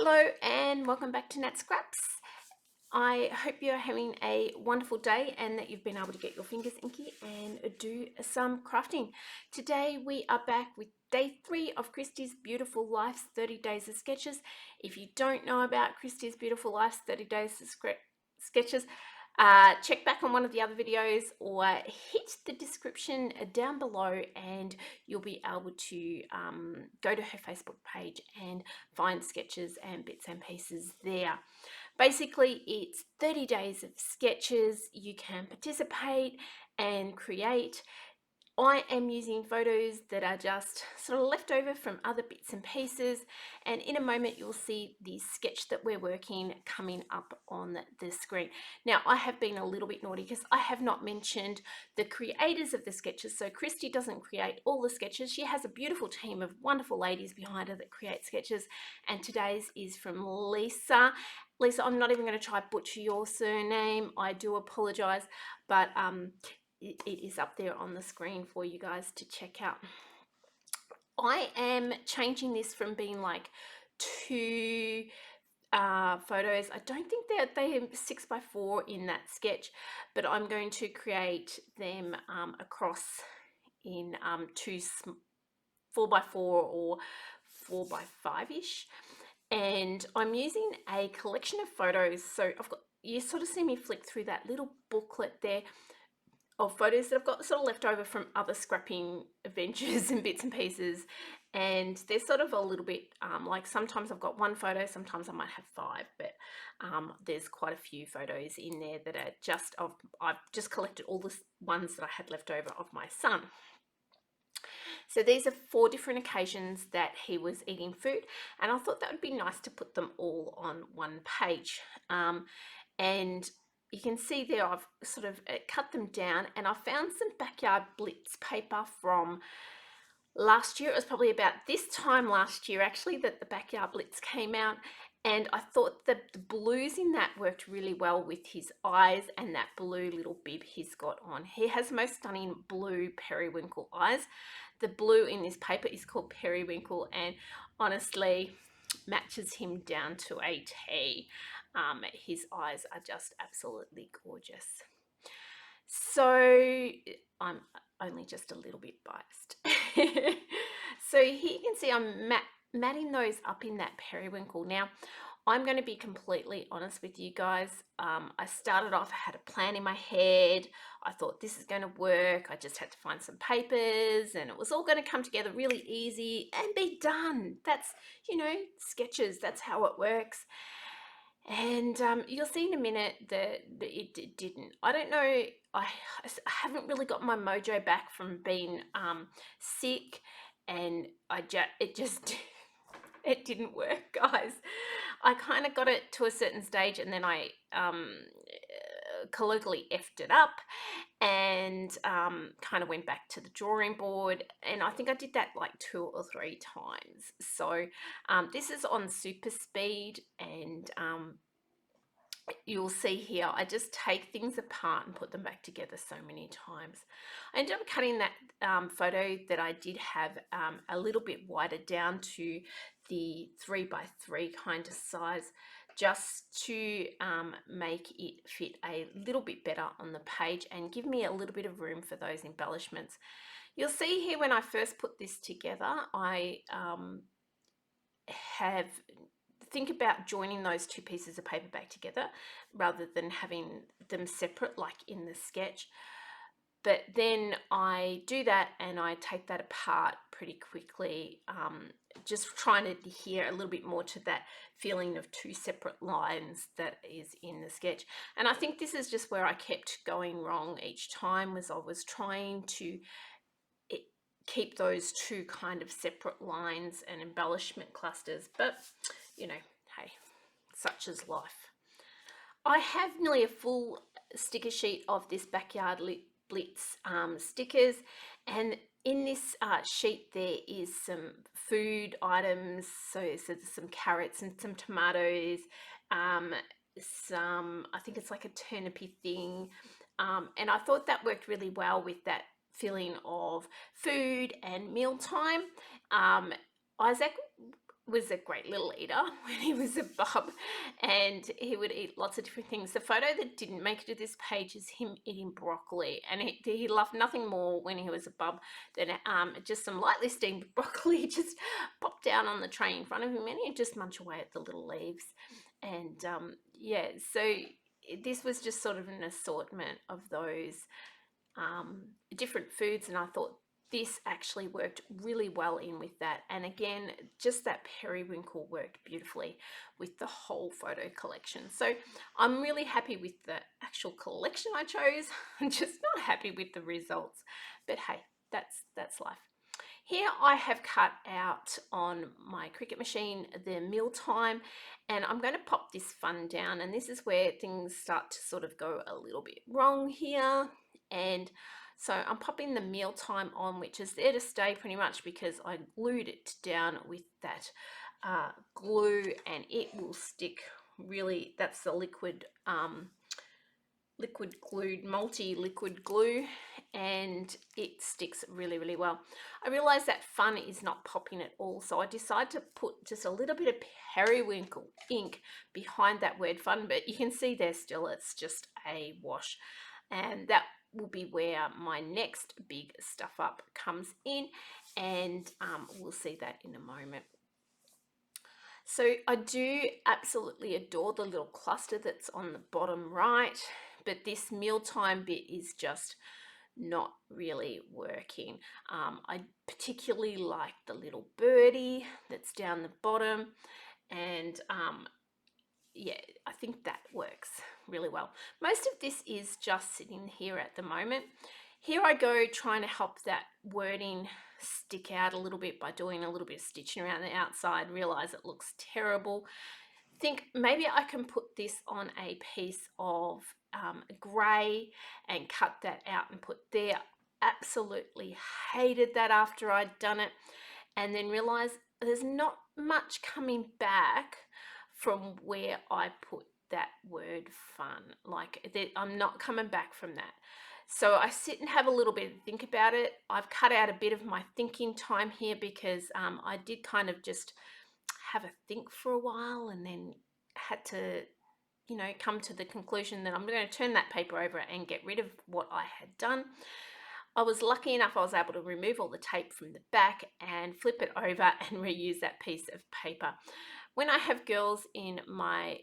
Hello and welcome back to Nat Scraps. I hope you're having a wonderful day and that you've been able to get your fingers inky and do some crafting. Today we are back with day 3 of Christy's Beautiful Life's 30 Days of Sketches. If you don't know about Christy's Beautiful Life's 30 Days of Sketches, check back on one of the other videos or hit the description down below and you'll be able to go to her Facebook page and find sketches and bits and pieces there. Basically, it's 30 days of sketches. You can participate and create. I am using photos that are just sort of left over from other bits and pieces, and in a moment you'll see the sketch that we're working coming up on the screen. Now, I have been a little bit naughty because I have not mentioned the creators of the sketches. So Christy doesn't create all the sketches. She has a beautiful team of wonderful ladies behind her that create sketches, and today's is from Lisa. Lisa, I'm not even going to try butcher your surname. I do apologize, but it is up there on the screen for you guys to check out. I am changing this from being like 2 photos. I don't think they have 6x4 in that sketch, but I'm going to create them across in 2 4x4 or 4x5-ish. And I'm using a collection of photos. So I've got, you sort of see me flick through that little booklet there of photos that I've got sort of left over from other scrapping adventures and bits and pieces, and they're sort of a little bit like sometimes I've got 1 photo, sometimes I might have 5, but there's quite a few photos in there that are just of, I've just collected all the ones that I had left over of my son. So these are 4 different occasions that he was eating food, and I thought that would be nice to put them all on one page. And you can see there I've sort of cut them down, and I found some Backyard Blitz paper from last year. It was probably about this time last year actually that the Backyard Blitz came out, and I thought that the blues in that worked really well with his eyes and that blue little bib he's got on. He has most stunning blue periwinkle eyes. The blue in this paper is called Periwinkle, and honestly matches him down to a T. His eyes are just absolutely gorgeous. So I'm only just a little bit biased. So here you can see I'm matting those up in that periwinkle. Now, I'm going to be completely honest with you guys. I started off, I had a plan in my head. I thought this is going to work. I just had to find some papers and it was all going to come together really easy and be done. That's, you know, sketches, that's how it works. And you'll see in a minute that it didn't. I don't know, I haven't really got my mojo back from being sick, and it just it didn't work, guys. I kind of got it to a certain stage and then I colloquially effed it up and kind of went back to the drawing board, and I think I did that like 2 or 3 times. So this is on super speed, and you'll see here I just take things apart and put them back together so many times. I ended up cutting that photo that I did have a little bit wider down to the 3x3 kind of size, just to make it fit a little bit better on the page and give me a little bit of room for those embellishments. You'll see here when I first put this together, I think about joining those 2 pieces of paper back together rather than having them separate like in the sketch. But then I do that and I take that apart pretty quickly, just trying to adhere a little bit more to that feeling of 2 separate lines that is in the sketch. And I think this is just where I kept going wrong each time, was I was trying to keep those 2 kind of separate lines and embellishment clusters, but you know, hey, such is life. I have nearly a full sticker sheet of this Backyard Blitz stickers, and in this sheet there is some food items, so there's some carrots and some tomatoes, some, I think it's like a turnipy thing, and I thought that worked really well with that feeling of food and mealtime. Isaac was a great little eater when he was a bub, and he would eat lots of different things. The photo that didn't make it to this page is him eating broccoli, and he loved nothing more when he was a bub than just some lightly steamed broccoli just popped down on the tray in front of him, and he'd just munch away at the little leaves. And yeah, so this was just sort of an assortment of those different foods, and I thought this actually worked really well in with that. And again, just that periwinkle worked beautifully with the whole photo collection. So I'm really happy with the actual collection I chose. I'm just not happy with the results, but hey, that's life. Here I have cut out on my Cricut machine the mealtime, and I'm going to pop this fun down, and this is where things start to sort of go a little bit wrong here. And so I'm popping the mealtime on, which is there to stay pretty much because I glued it down with that glue, and it will stick really. That's the liquid glued multi-liquid glue, and it sticks really well. I realized that fun is not popping at all, so I decided to put just a little bit of periwinkle ink behind that word fun, but you can see there still it's just a wash, and that will be where my next big stuff up comes in, and we'll see that in a moment. So I do absolutely adore the little cluster that's on the bottom right, but this mealtime bit is just not really working. I particularly like the little birdie that's down the bottom, and yeah, I think that works really well. Most of this is just sitting here at the moment. Here I go trying to help that wording stick out a little bit by doing a little bit of stitching around the outside. Realize it looks terrible. Think maybe I can put this on a piece of grey and cut that out and put there. Absolutely hated that after I'd done it, and then realize there's not much coming back from where I put that word fun. Like I'm not coming back from that. So I sit and have a little bit of think about it. I've cut out a bit of my thinking time here because I did kind of just have a think for a while, and then had to, you know, come to the conclusion that I'm going to turn that paper over and get rid of what I had done. I was lucky enough I was able to remove all the tape from the back and flip it over and reuse that piece of paper. When I have girls in my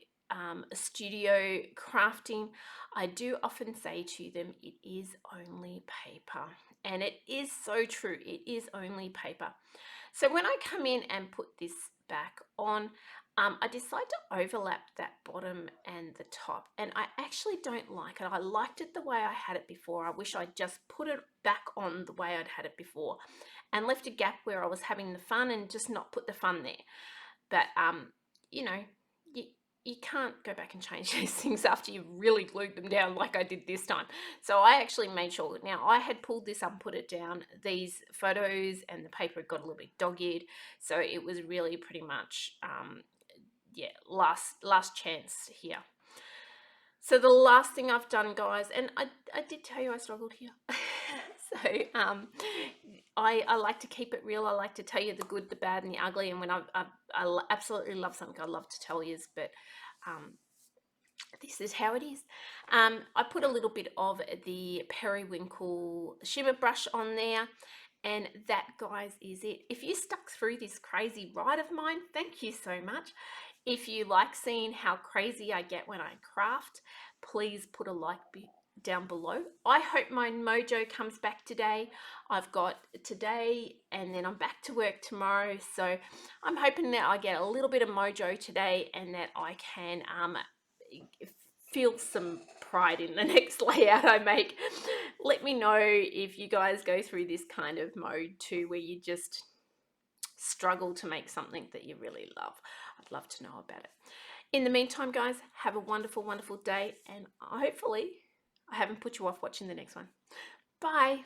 studio crafting, I do often say to them, it is only paper. And it is so true, it is only paper. So when I come in and put this back on, I decide to overlap that bottom and the top, and I actually don't like it. I liked it the way I had it before. I wish I'd just put it back on the way I'd had it before and left a gap where I was having the fun and just not put the fun there. But you know, you can't go back and change these things after you've really glued them down like I did this time. So I actually made sure, now I had pulled this up and put it down. These photos and the paper got a little bit dog-eared, so it was really pretty much yeah, last chance here. So the last thing I've done, guys, and I did tell you I struggled here. So I like to keep it real. I like to tell you the good, the bad, and the ugly. And when I absolutely love something, I love to tell you. But this is how it is. I put a little bit of the periwinkle shimmer brush on there. And that, guys, is it. If you stuck through this crazy ride of mine, thank you so much. If you like seeing how crazy I get when I craft, please put a like down below. I hope my mojo comes back today. I've got today and then I'm back to work tomorrow. So I'm hoping that I get a little bit of mojo today and that I can feel some pride in the next layout I make. Let me know if you guys go through this kind of mode too, where you just struggle to make something that you really love. I'd love to know about it. In the meantime, guys, have a wonderful, wonderful day, and hopefully I haven't put you off watching the next one. Bye.